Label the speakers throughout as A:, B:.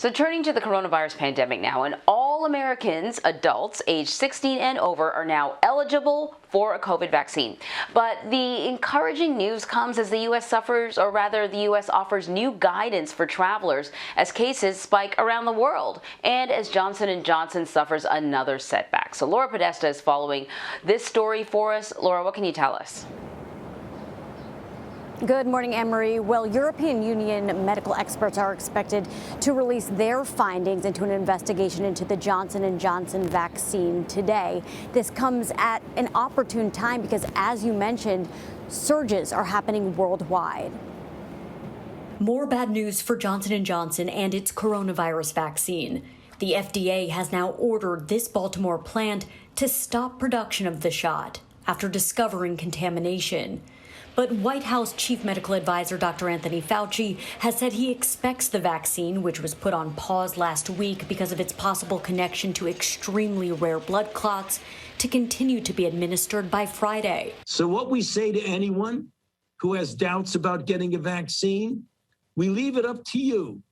A: So turning to the coronavirus pandemic now, and all Americans, adults aged 16 and over, are now eligible for a COVID vaccine. But the encouraging news comes as the U.S. offers new guidance for travelers as cases spike around the world and as Johnson & Johnson suffers another setback. So Laura Podesta is following this story for us. Laura, what can you tell us?
B: Good morning, Anne-Marie. Well, European Union medical experts are expected to release their findings into an investigation into the Johnson & Johnson vaccine today. This comes at an opportune time because, as you mentioned, surges are happening worldwide.
C: More bad news for Johnson & Johnson and its coronavirus vaccine. The FDA has now ordered this Baltimore plant to stop production of the shot after discovering contamination. But White House Chief Medical Advisor Dr. Anthony Fauci has said he expects the vaccine, which was put on pause last week because of its possible connection to extremely rare blood clots, to continue to be administered by Friday.
D: So what we say to anyone who has doubts about getting a vaccine, we leave it up to you.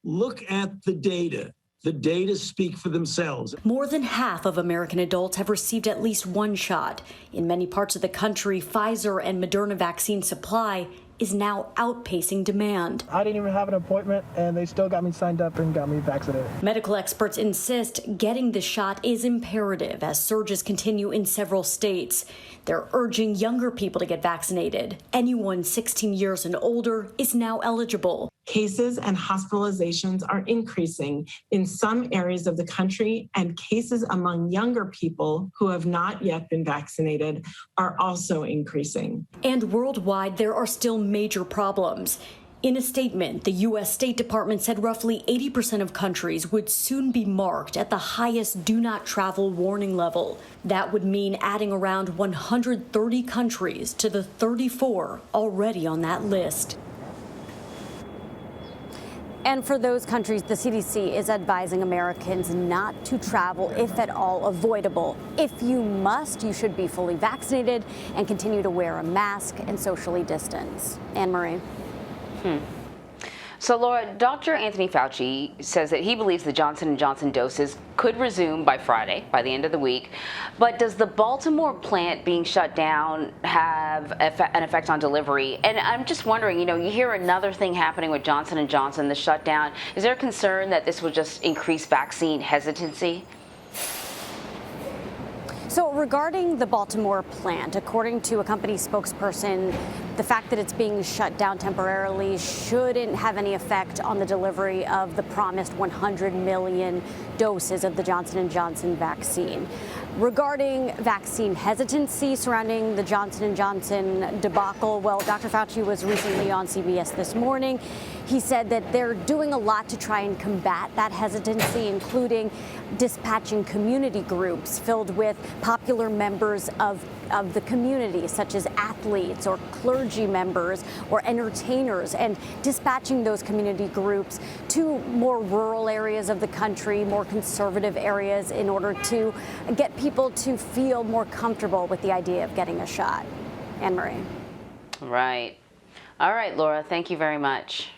D: Look at the data. The data speak for themselves.
C: More than half of American adults have received at least one shot. In many parts of the country, Pfizer and Moderna vaccine supply is now outpacing demand.
E: I didn't even have an appointment, and they still got me signed up and got me vaccinated.
C: Medical experts insist getting the shot is imperative as surges continue in several states. They're urging younger people to get vaccinated. Anyone 16 years and older is now eligible.
F: Cases and hospitalizations are increasing in some areas of the country, and cases among younger people who have not yet been vaccinated are also increasing.
C: And worldwide, there are still major problems. In a statement, the U.S. State Department said roughly 80% of countries would soon be marked at the highest do not travel warning level. That would mean adding around 130 countries to the 34 already on that list.
B: And for those countries, the CDC is advising Americans not to travel if at all avoidable. If you must, you should be fully vaccinated and continue to wear a mask and socially distance. Anne-Marie.
A: So, Laura, Dr. Anthony Fauci says that he believes the Johnson & Johnson doses could resume by Friday, by the end of the week. But does the Baltimore plant being shut down have an effect on delivery? And I'm just wondering, you hear another thing happening with Johnson & Johnson, the shutdown. Is there a concern that this will just increase vaccine hesitancy?
B: So regarding the Baltimore plant, according to a company spokesperson, the fact that it's being shut down temporarily shouldn't have any effect on the delivery of the promised 100 million doses of the Johnson & Johnson vaccine. Regarding vaccine hesitancy surrounding the Johnson & Johnson debacle, well, Dr. Fauci was recently on CBS this morning. He said that they're doing a lot to try and combat that hesitancy, including dispatching community groups filled with popular members of the community, such as athletes or clergy members or entertainers, and dispatching those community groups to more rural areas of the country, more conservative areas, in order to get people to feel more comfortable with the idea of getting a shot. Anne-Marie.
A: Right. All right, Laura, thank you very much.